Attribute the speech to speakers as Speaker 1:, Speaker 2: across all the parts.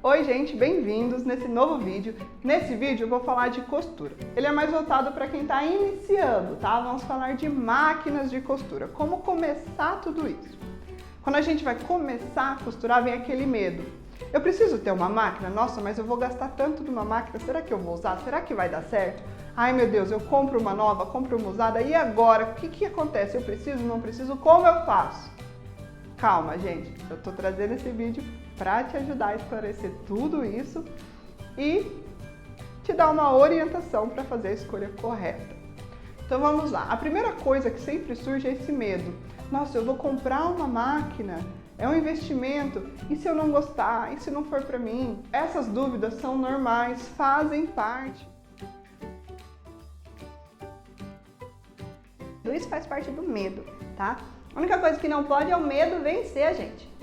Speaker 1: Oi gente, bem-vindos nesse novo vídeo. Nesse vídeo eu vou falar de costura. Ele é mais voltado para quem está iniciando, tá? Vamos falar de máquinas de costura, como começar tudo isso. Quando a gente vai começar a costurar, vem aquele medo. Eu preciso ter uma máquina? Nossa, mas eu vou gastar tanto de uma máquina, será que eu vou usar? Será que vai dar certo? Ai meu Deus, eu compro uma nova, compro uma usada, e agora? O que acontece? Eu preciso, não preciso? Como eu faço? Calma, gente, eu tô trazendo esse vídeo para te ajudar a esclarecer tudo isso e te dar uma orientação para fazer a escolha correta. Então vamos lá. A primeira coisa que sempre surge é esse medo. Nossa, eu vou comprar uma máquina, é um investimento, e se eu não gostar? E se não for para mim? Essas dúvidas são normais, fazem parte. Isso faz parte do medo, tá? A única coisa que não pode é o medo vencer a gente.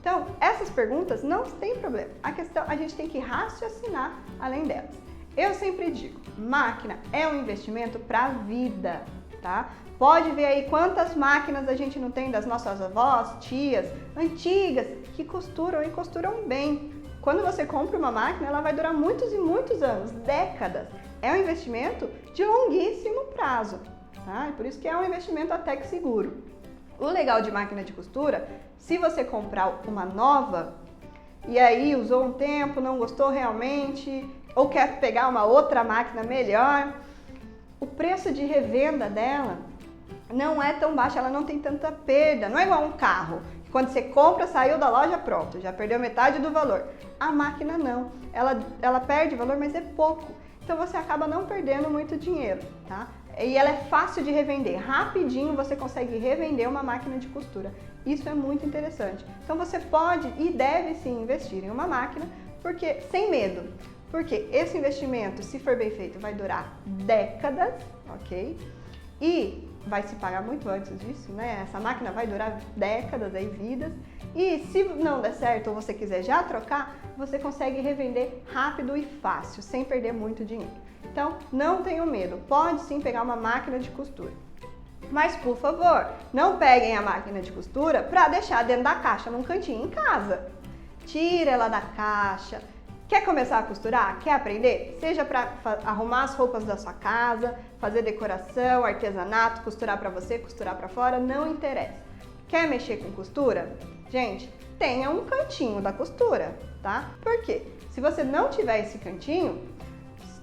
Speaker 1: Então, essas perguntas não tem problema. A questão, a gente tem que raciocinar além delas. Eu sempre digo, máquina é um investimento para a vida, tá? Pode ver aí quantas máquinas a gente não tem das nossas avós, tias, antigas, que costuram e costuram bem. Quando você compra uma máquina, ela vai durar muitos e muitos anos, décadas. É um investimento de longuíssimo prazo, tá? E por isso que é um investimento até que seguro. O legal de máquina de costura, se você comprar uma nova e aí usou um tempo, não gostou realmente, ou quer pegar uma outra máquina melhor, o preço de revenda dela não é tão baixo, ela não tem tanta perda, não é igual um carro. Quando você compra, saiu da loja, pronto, já perdeu metade do valor. A máquina não, ela perde valor, mas é pouco. Então você acaba não perdendo muito dinheiro, tá? E ela é fácil de revender, rapidinho você consegue revender uma máquina de costura. Isso é muito interessante. Então você pode e deve sim investir em uma máquina, porque sem medo. Porque esse investimento, se for bem feito, vai durar décadas, ok? E vai se pagar muito antes disso, né? Essa máquina vai durar décadas aí, vidas. E se não der certo ou você quiser já trocar, você consegue revender rápido e fácil, sem perder muito dinheiro. Então, não tenham medo, pode sim pegar uma máquina de costura. Mas, por favor, não peguem a máquina de costura para deixar dentro da caixa, num cantinho em casa. Tira ela da caixa. Quer começar a costurar? Quer aprender? Seja para arrumar as roupas da sua casa, fazer decoração, artesanato, costurar para você, costurar para fora, não interessa. Quer mexer com costura? Gente, tenha um cantinho da costura, tá? Por quê? Se você não tiver esse cantinho,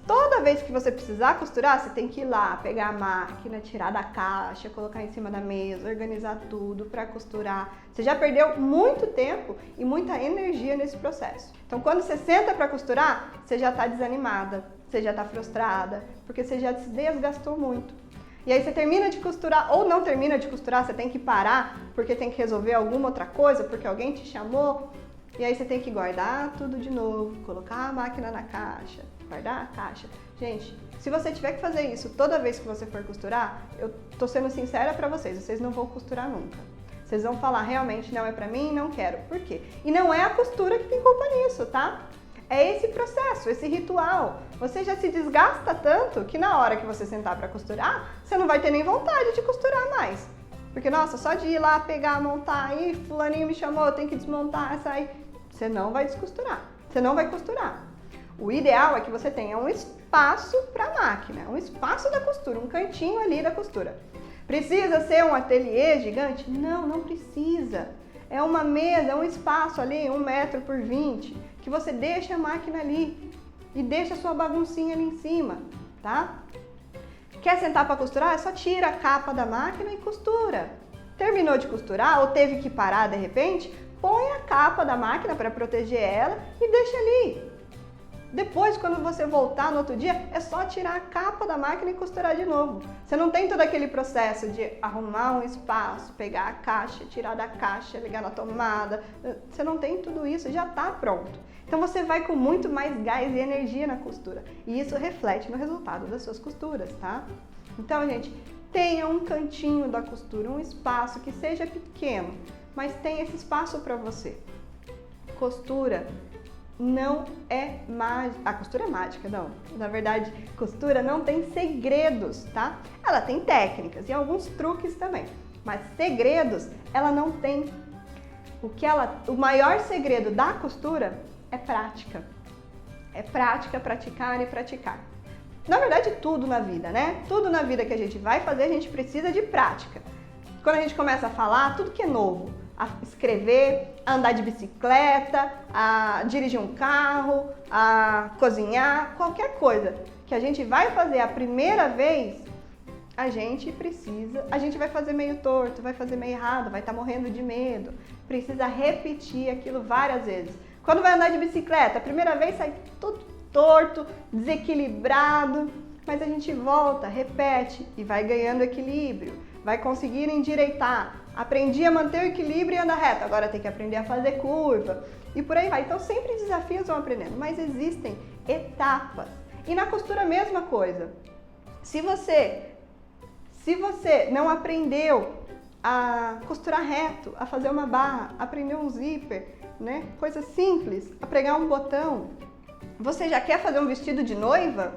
Speaker 1: toda vez que você precisar costurar, você tem que ir lá, pegar a máquina, tirar da caixa, colocar em cima da mesa, organizar tudo para costurar. Você já perdeu muito tempo e muita energia nesse processo. Então, quando você senta para costurar, você já está desanimada, você já está frustrada, porque você já se desgastou muito. E aí você termina de costurar ou não termina de costurar, você tem que parar porque tem que resolver alguma outra coisa, porque alguém te chamou. E aí você tem que guardar tudo de novo, colocar a máquina na caixa, guardar a caixa. Gente, se você tiver que fazer isso toda vez que você for costurar, eu tô sendo sincera pra vocês não vão costurar nunca. Vocês vão falar, realmente não é pra mim, não quero. Por quê? E não é a costura que tem culpa nisso, tá? É esse processo, esse ritual. Você já se desgasta tanto que na hora que você sentar pra costurar, você não vai ter nem vontade de costurar mais. Porque, nossa, só de ir lá, pegar, montar, aí fulaninho me chamou, eu tenho que desmontar, sair. Você não vai descosturar, você não vai costurar. O ideal é que você tenha um espaço para a máquina, um espaço da costura, um cantinho ali da costura. Precisa ser um ateliê gigante? Não, não precisa. É uma mesa, um espaço ali, 1 metro por 20, que você deixa a máquina ali e deixa a sua baguncinha ali em cima, tá? Quer sentar para costurar? É só tira a capa da máquina e costura. Terminou de costurar ou teve que parar de repente? Põe a capa da máquina para proteger ela e deixa ali. Depois, quando você voltar no outro dia, é só tirar a capa da máquina e costurar de novo. Você não tem todo aquele processo de arrumar um espaço, pegar a caixa, tirar da caixa, ligar na tomada. Você não tem tudo isso, já está pronto. Então você vai com muito mais gás e energia na costura. E isso reflete no resultado das suas costuras, tá? Então, gente, tenha um cantinho da costura, um espaço que seja pequeno, mas tenha esse espaço para você. Costura não é mágica. A costura é mágica, não. Na verdade, costura não tem segredos, tá? Ela tem técnicas e alguns truques também, mas segredos ela não tem. O maior segredo da costura é prática. É prática, praticar e praticar. Na verdade, tudo na vida, né? Tudo na vida que a gente vai fazer, a gente precisa de prática. Quando a gente começa a falar, tudo que é novo, a escrever, a andar de bicicleta, a dirigir um carro, a cozinhar, qualquer coisa que a gente vai fazer a primeira vez, a gente vai fazer meio torto, vai fazer meio errado, vai estar morrendo de medo. Precisa repetir aquilo várias vezes. Quando vai andar de bicicleta, a primeira vez sai tudo torto, desequilibrado, mas a gente volta, repete e vai ganhando equilíbrio, vai conseguir endireitar. Aprendi a manter o equilíbrio e andar reto, agora tem que aprender a fazer curva e por aí vai. Então sempre desafios vão aprendendo, mas existem etapas. E na costura a mesma coisa. Se você não aprendeu a costurar reto, a fazer uma barra, aprender um zíper, né? Coisa simples, a pregar um botão. Você já quer fazer um vestido de noiva?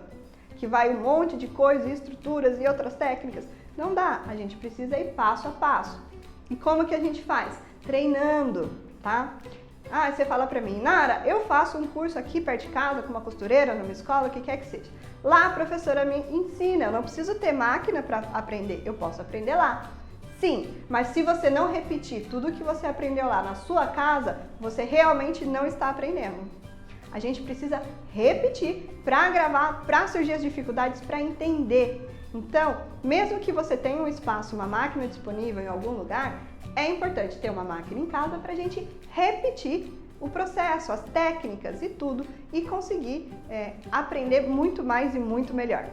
Speaker 1: Que vai um monte de coisas, estruturas e outras técnicas? Não dá, a gente precisa ir passo a passo. E como que a gente faz? Treinando, tá? Ah, você fala pra mim, Nara, eu faço um curso aqui perto de casa com uma costureira, numa escola, o que quer que seja. Lá a professora me ensina, eu não preciso ter máquina para aprender, eu posso aprender lá. Sim, mas se você não repetir tudo que você aprendeu lá na sua casa, você realmente não está aprendendo. A gente precisa repetir para gravar, para surgir as dificuldades, para entender. Então, mesmo que você tenha um espaço, uma máquina disponível em algum lugar, é importante ter uma máquina em casa para a gente repetir o processo, as técnicas e tudo e conseguir aprender muito mais e muito melhor.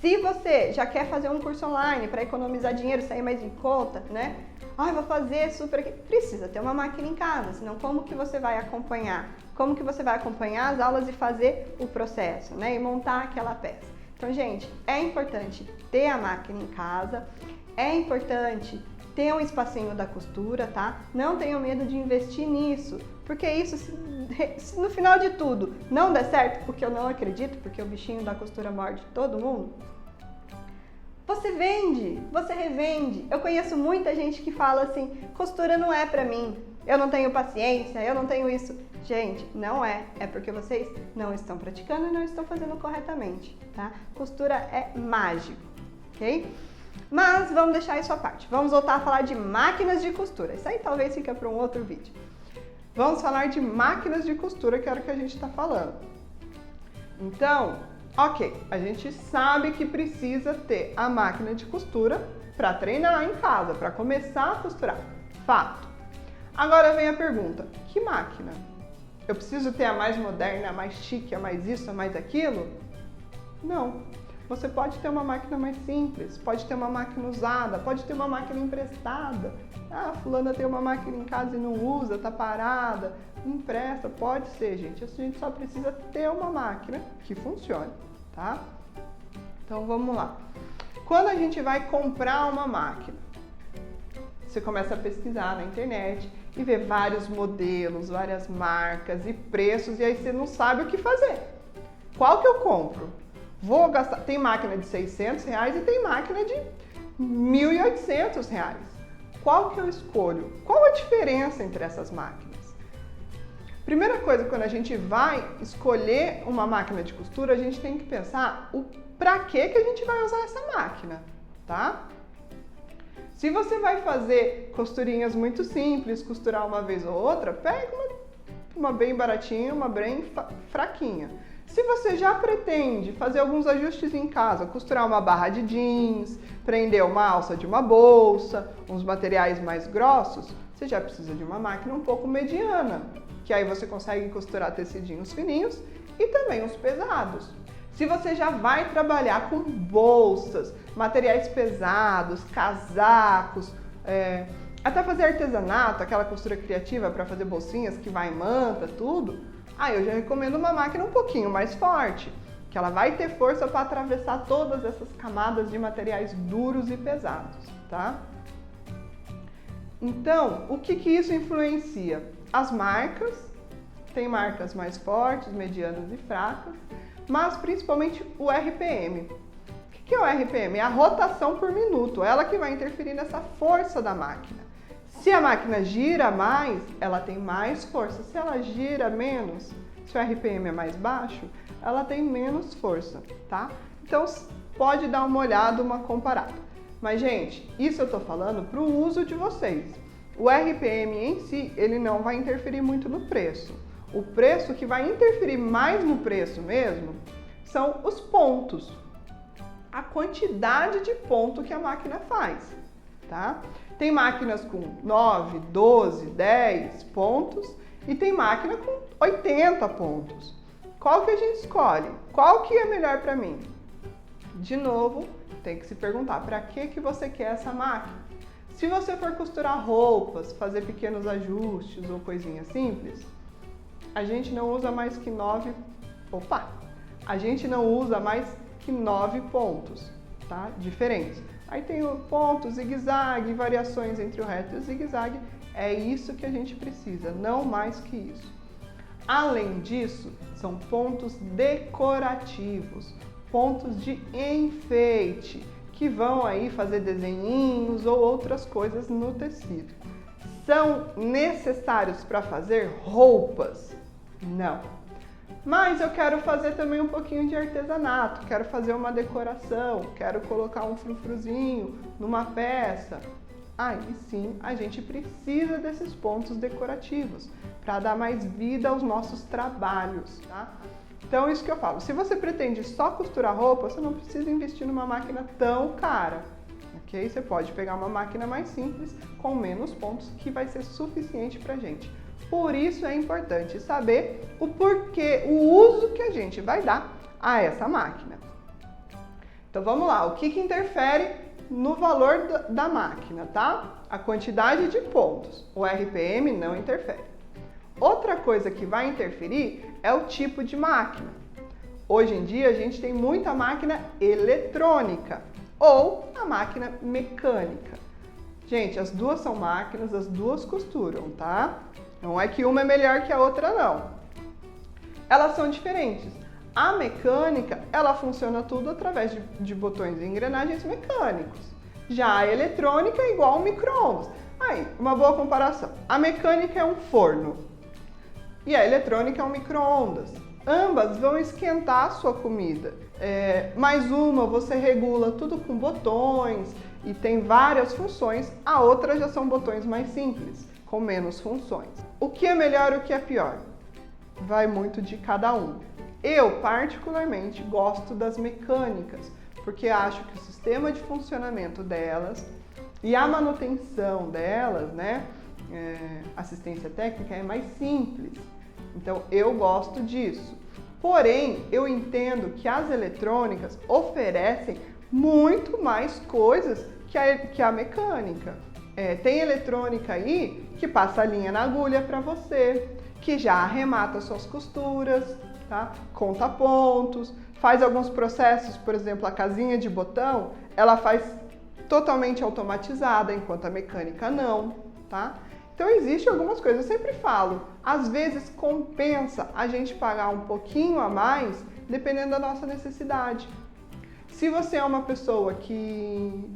Speaker 1: Se você já quer fazer um curso online para economizar dinheiro, sair mais em conta, né? Ah, vou fazer super aqui. Precisa ter uma máquina em casa, senão como que você vai acompanhar? Como que você vai acompanhar as aulas e fazer o processo, né? E montar aquela peça. Então, gente, é importante ter a máquina em casa, é importante ter um espacinho da costura, tá? Não tenham medo de investir nisso, porque isso, se no final de tudo não der certo, porque eu não acredito, porque o bichinho da costura morde todo mundo, você vende, você revende. Eu conheço muita gente que fala assim, costura não é pra mim, eu não tenho paciência, eu não tenho isso. Gente, não é porque vocês não estão praticando e não estão fazendo corretamente, tá? Costura é mágico, ok? Mas vamos deixar isso à parte. Vamos voltar a falar de máquinas de costura. Isso aí talvez fique para um outro vídeo. Vamos falar de máquinas de costura, que era o que a gente está falando. Então, ok, a gente sabe que precisa ter a máquina de costura para treinar em casa, para começar a costurar. Fato. Agora vem a pergunta, que máquina? Eu preciso ter a mais moderna, a mais chique, a mais isso, a mais aquilo? Não. Você pode ter uma máquina mais simples, pode ter uma máquina usada, pode ter uma máquina emprestada. Ah, fulana tem uma máquina em casa e não usa, tá parada, empresta, pode ser, gente. A gente só precisa ter uma máquina que funcione, tá? Então vamos lá. Quando a gente vai comprar uma máquina, você começa a pesquisar na internet e ver vários modelos, várias marcas e preços, e aí você não sabe o que fazer. Qual que eu compro? Vou gastar, tem máquina de R$600 e tem máquina de R$1.800. Qual que eu escolho? Qual a diferença entre essas máquinas? Primeira coisa, quando a gente vai escolher uma máquina de costura, a gente tem que pensar o para que a gente vai usar essa máquina, tá? Se você vai fazer costurinhas muito simples, costurar uma vez ou outra, pega uma bem baratinha, uma bem fraquinha. Se você já pretende fazer alguns ajustes em casa, costurar uma barra de jeans, prender uma alça de uma bolsa, uns materiais mais grossos, você já precisa de uma máquina um pouco mediana, que aí você consegue costurar tecidinhos fininhos e também os pesados. Se você já vai trabalhar com bolsas, materiais pesados, casacos, até fazer artesanato, aquela costura criativa para fazer bolsinhas que vai em manta, tudo, eu já recomendo uma máquina um pouquinho mais forte, que ela vai ter força para atravessar todas essas camadas de materiais duros e pesados, tá? Então, o que isso influencia? As marcas, tem marcas mais fortes, medianas e fracas, mas principalmente o RPM. O que é o RPM? É a rotação por minuto, ela que vai interferir nessa força da máquina. Se a máquina gira mais, ela tem mais força. Se ela gira menos,
Speaker 2: se o RPM é mais baixo, ela tem menos força, tá? Então, pode dar uma olhada, uma comparada. Mas, gente, isso eu tô falando para o uso de vocês. O RPM em si, ele não vai interferir muito no preço. O preço que vai interferir mais no preço mesmo são os pontos. A quantidade de ponto que a máquina faz, tá? Tem máquinas com 9, 12, 10 pontos e tem máquina com 80 pontos. Qual que a gente escolhe? Qual que é melhor para mim? De novo, tem que se perguntar para que você quer essa máquina. Se você for costurar roupas, fazer pequenos ajustes ou coisinhas simples, a gente não usa mais que 9 pontos, tá? Diferentes. Aí tem o ponto, zigue-zague, variações entre o reto e o zigue-zague. É isso que a gente precisa, não mais que isso. Além disso, são pontos decorativos, pontos de enfeite, que vão aí fazer desenhinhos ou outras coisas no tecido. São necessários para fazer roupas? Não. Mas eu quero fazer também um pouquinho de artesanato, quero fazer uma decoração, quero colocar um frufruzinho numa peça. Aí sim, a gente precisa desses pontos decorativos para dar mais vida aos nossos trabalhos, tá? Então, isso que eu falo, se você pretende só costurar roupa, você não precisa investir numa máquina tão cara, ok? Você pode pegar uma máquina mais simples, com menos pontos, que vai ser suficiente pra gente. Por isso é importante saber o porquê, o uso que a gente vai dar a essa máquina. Então, vamos lá, o que interfere no valor da máquina, tá? A quantidade de pontos, o RPM não interfere. Outra coisa que vai interferir é o tipo de máquina. Hoje em dia a gente tem muita máquina eletrônica ou a máquina mecânica. Gente, as duas são máquinas, as duas costuram, tá? Não é que uma é melhor que a outra, não. Elas são diferentes. A mecânica, ela funciona tudo através de botões e engrenagens mecânicos. Já a eletrônica é igual ao micro-ondas. Aí, uma boa comparação. A mecânica é um forno e a eletrônica é um micro-ondas. Ambas vão esquentar a sua comida. Mais uma você regula tudo com botões e tem várias funções. A outra já são botões mais simples, com menos funções. O que é melhor e o que é pior? Vai muito de cada um. Eu, particularmente, gosto das mecânicas, porque acho que o sistema de funcionamento delas e a manutenção delas, né, assistência técnica, é mais simples. Então, eu gosto disso. Porém, eu entendo que as eletrônicas oferecem muito mais coisas que a mecânica. Tem eletrônica aí que passa a linha na agulha para você, que já arremata suas costuras, tá? Conta pontos, faz alguns processos, por exemplo, a casinha de botão, ela faz totalmente automatizada, enquanto a mecânica não, tá? Então, existem algumas coisas, eu sempre falo, às vezes compensa a gente pagar um pouquinho a mais, dependendo da nossa necessidade. Se você é uma pessoa que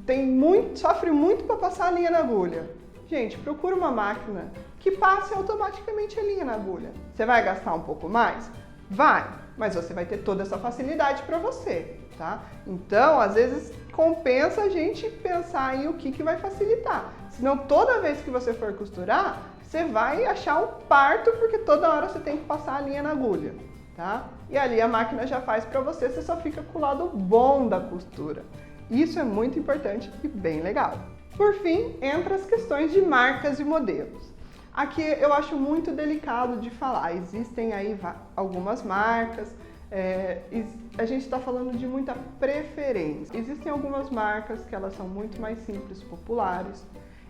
Speaker 2: sofre muito para passar a linha na agulha, gente, procura uma máquina que passe automaticamente a linha na agulha. Você vai gastar um pouco mais? Vai, mas você vai ter toda essa facilidade para você, tá? Então, às vezes, compensa a gente pensar em o que vai facilitar. Senão, toda vez que você for costurar, você vai achar um parto, porque toda hora você tem que passar a linha na agulha, tá? E ali a máquina já faz para você, você só fica com o lado bom da costura. Isso é muito importante e bem legal. Por fim, entra as questões de marcas e modelos. Aqui eu acho muito delicado de falar, existem aí algumas marcas, a gente está falando de muita preferência. Existem algumas marcas que elas são muito mais simples, populares,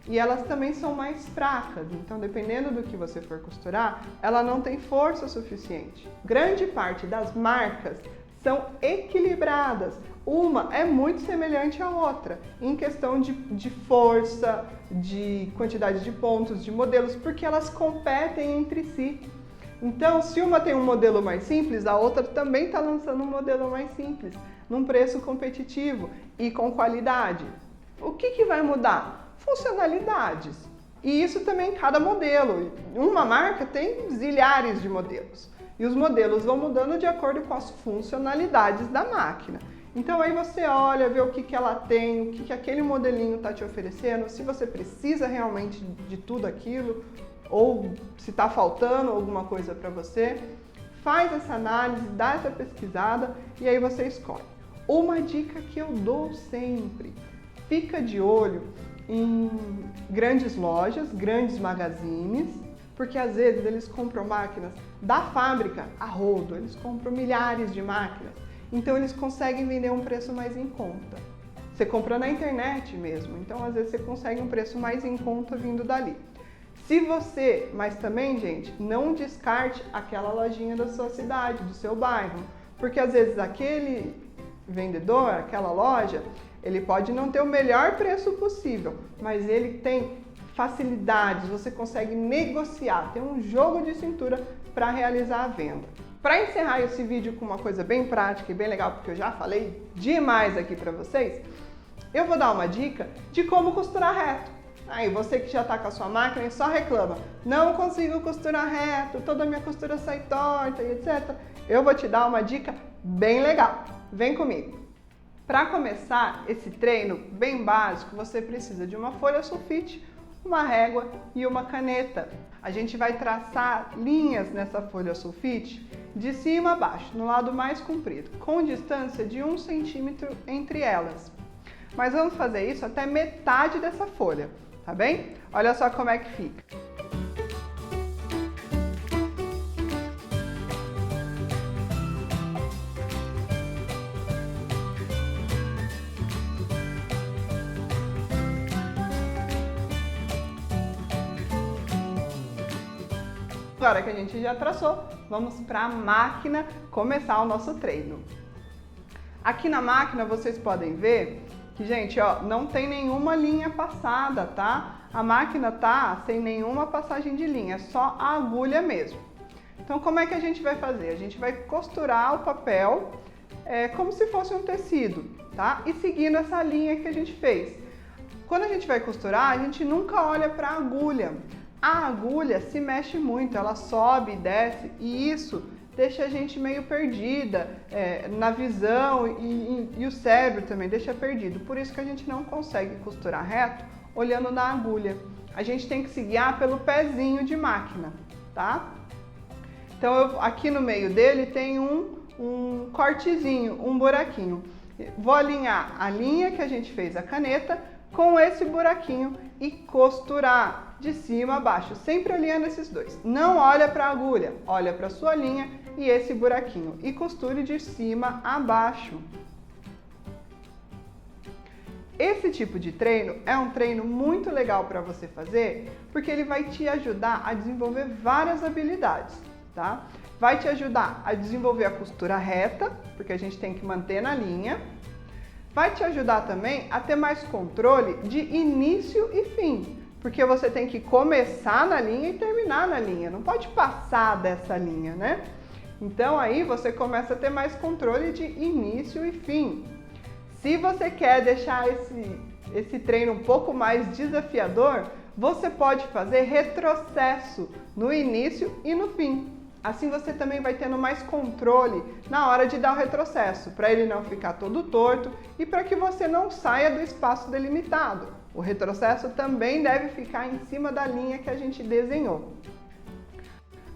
Speaker 2: e elas também são mais fracas, então dependendo do que você for costurar, ela não tem força suficiente. Grande parte das marcas são equilibradas, uma é muito semelhante à outra, em questão de força, de quantidade de pontos, de modelos, porque elas competem entre si. Então, se uma tem um modelo mais simples, a outra também está lançando um modelo mais simples, num preço competitivo e com qualidade. O que vai mudar? Funcionalidades. E isso também em cada modelo. Uma marca tem zilhares de modelos. E os modelos vão mudando de acordo com as funcionalidades da máquina. Então aí você olha, vê o que ela tem, o que aquele modelinho está te oferecendo, se você precisa realmente de tudo aquilo, ou se está faltando alguma coisa para você. Faz essa análise, dá essa pesquisada e aí você escolhe. Uma dica que eu dou sempre, fica de olho em grandes lojas, grandes magazines, porque às vezes eles compram máquinas da fábrica a rodo, eles compram milhares de máquinas, então eles conseguem vender um preço mais em conta. Você compra na internet mesmo, então às vezes você consegue um preço mais em conta vindo dali. Mas também, gente, não descarte aquela lojinha da sua cidade, do seu bairro, porque às vezes aquele vendedor, aquela loja, ele pode não ter o melhor preço possível, mas ele tem facilidades, você consegue negociar, tem um jogo de cintura para realizar a venda. Para encerrar esse vídeo com uma coisa bem prática e bem legal, porque eu já falei demais aqui para vocês, eu vou dar uma dica de como costurar reto. Aí você que já está com a sua máquina e só reclama, não consigo costurar reto, toda a minha costura sai torta e etc. Eu vou te dar uma dica bem legal. Vem comigo. Para começar esse treino bem básico, você precisa de uma folha sulfite, uma régua e uma caneta. A gente vai traçar linhas nessa folha sulfite de cima a baixo, no lado mais comprido, com distância de 1 centímetro entre elas. Mas vamos fazer isso até metade dessa folha, tá bem? Olha só como é que fica. Agora que a gente já traçou, vamos para a máquina começar o nosso treino. Aqui na máquina vocês podem ver que, gente, ó, não tem nenhuma linha passada, tá? A máquina tá sem nenhuma passagem de linha, só a agulha mesmo. Então, como é que a gente vai fazer? A gente vai costurar o papel como se fosse um tecido, tá? E seguindo essa linha que a gente fez. Quando a gente vai costurar, a gente nunca olha para a agulha. A agulha se mexe muito, ela sobe e desce, e isso deixa a gente meio perdida na visão e o cérebro também deixa perdido. Por isso que a gente não consegue costurar reto olhando na agulha. A gente tem que se guiar pelo pezinho de máquina, tá? Então aqui no meio dele tem um cortezinho, um buraquinho. Vou alinhar a linha que a gente fez a caneta com esse buraquinho e costurar de cima a baixo, sempre alinhando esses dois. Não olha para a agulha, olha para a sua linha e esse buraquinho e costure de cima a baixo. Esse tipo de treino é um treino muito legal para você fazer, porque ele vai te ajudar a desenvolver várias habilidades, tá? Vai te ajudar a desenvolver a costura reta, porque a gente tem que manter na linha. Vai te ajudar também a ter mais controle de início e fim, porque você tem que começar na linha e terminar na linha, não pode passar dessa linha, né? Então aí você começa a ter mais controle de início e fim. Se você quer deixar esse treino um pouco mais desafiador, você pode fazer retrocesso no início e no fim. Assim você também vai tendo mais controle na hora de dar o retrocesso, para ele não ficar todo torto e para que você não saia do espaço delimitado. O retrocesso também deve ficar em cima da linha que a gente desenhou.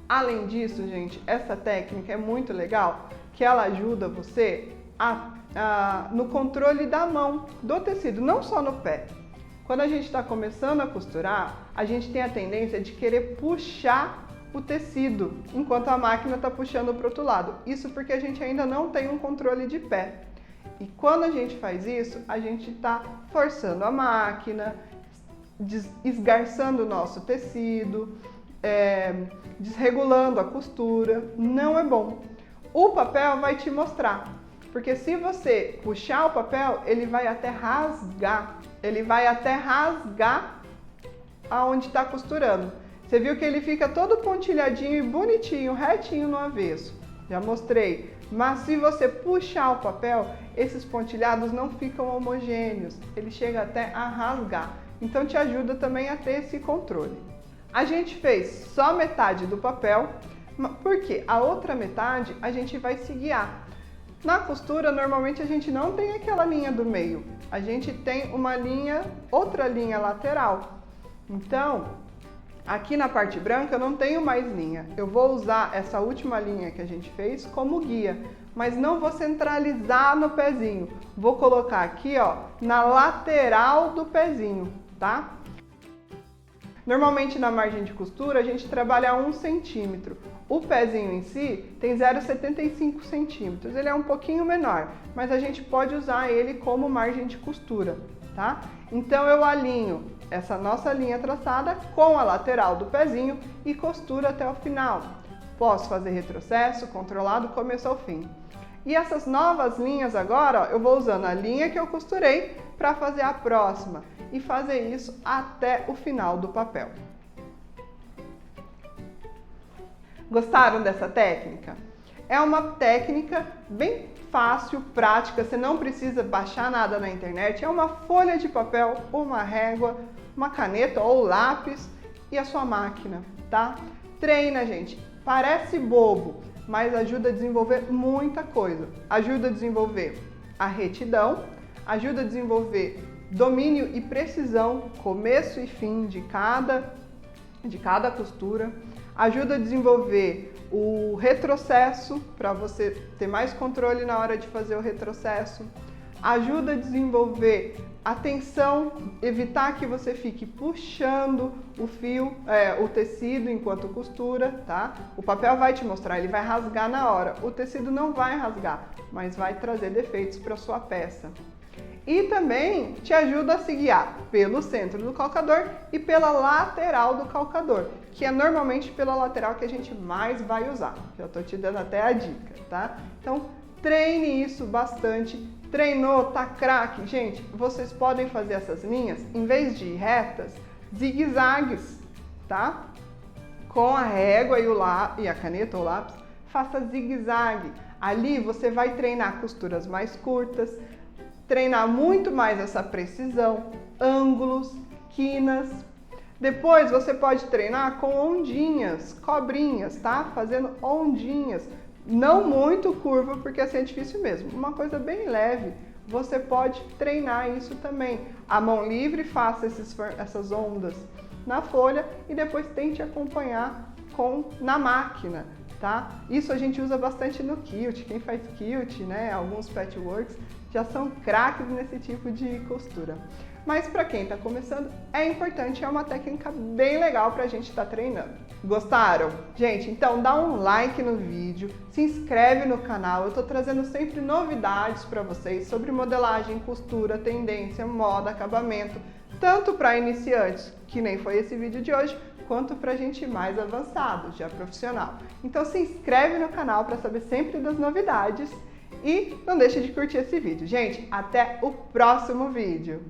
Speaker 2: Além disso, gente, essa técnica é muito legal, que ela ajuda você no controle da mão, do tecido, não só no pé. Quando a gente está começando a costurar, a gente tem a tendência de querer puxar o tecido, enquanto a máquina está puxando para o outro lado. Isso porque a gente ainda não tem um controle de pé. E quando a gente faz isso, a gente está forçando a máquina, esgarçando o nosso tecido, desregulando a costura. Não é bom. O papel vai te mostrar, porque se você puxar o papel, ele vai até rasgar. Ele vai até rasgar aonde está costurando. Você viu que ele fica todo pontilhadinho e bonitinho, retinho no avesso. Já mostrei. Mas se você puxar o papel, esses pontilhados não ficam homogêneos. Ele chega até a rasgar. Então te ajuda também a ter esse controle. A gente fez só metade do papel. Por quê? A outra metade a gente vai se guiar. Na costura, normalmente a gente não tem aquela linha do meio, a gente tem uma linha, outra linha lateral. Então, aqui na parte branca eu não tenho mais linha, eu vou usar essa última linha que a gente fez como guia, mas não vou centralizar no pezinho, vou colocar aqui, ó, na lateral do pezinho, tá? Normalmente na margem de costura a gente trabalha 1 centímetro. O pezinho em si tem 0,75 centímetros, ele é um pouquinho menor, mas a gente pode usar ele como margem de costura, tá? Então eu alinho essa nossa linha traçada com a lateral do pezinho e costuro até o final. Posso fazer retrocesso, controlado, começo ao fim. E essas novas linhas agora, ó, eu vou usando a linha que eu costurei para fazer a próxima e fazer isso até o final do papel. Gostaram dessa técnica? É uma técnica bem fácil, prática, você não precisa baixar nada na internet, é uma folha de papel, uma régua, uma caneta ou lápis e a sua máquina, tá? Treina, gente. Parece bobo, mas ajuda a desenvolver muita coisa. Ajuda a desenvolver a retidão, ajuda a desenvolver domínio e precisão, começo e fim de cada costura, ajuda a desenvolver o retrocesso, para você ter mais controle na hora de fazer o retrocesso, ajuda a desenvolver a tensão, evitar que você fique puxando o fio, o tecido enquanto costura, tá? O papel vai te mostrar, ele vai rasgar na hora, o tecido não vai rasgar, mas vai trazer defeitos para sua peça. E também te ajuda a se guiar pelo centro do calcador e pela lateral do calcador, que é normalmente pela lateral que a gente mais vai usar. Já estou te dando até a dica, tá? Então, treine isso bastante. Treinou, tá craque? Gente, vocês podem fazer essas linhas, em vez de retas, zigue-zagues, tá? Com a régua e a caneta ou lápis, faça zigue-zague. Ali você vai treinar costuras mais curtas, treinar muito mais essa precisão, ângulos, quinas. Depois você pode treinar com ondinhas, cobrinhas, tá? Fazendo ondinhas. Não muito curva, porque assim é difícil mesmo. Uma coisa bem leve, você pode treinar isso também. A mão livre, faça essas ondas na folha e depois tente acompanhar na máquina, tá? Isso a gente usa bastante no quilt. Quem faz quilt, né, alguns patchworks, já são craques nesse tipo de costura. Mas para quem está começando, é importante, é uma técnica bem legal para a gente estar treinando. Gostaram? Gente, então dá um like no vídeo, se inscreve no canal, eu estou trazendo sempre novidades para vocês sobre modelagem, costura, tendência, moda, acabamento, tanto para iniciantes, que nem foi esse vídeo de hoje, quanto para gente mais avançado, já profissional. Então se inscreve no canal para saber sempre das novidades e não deixe de curtir esse vídeo. Gente, até o próximo vídeo!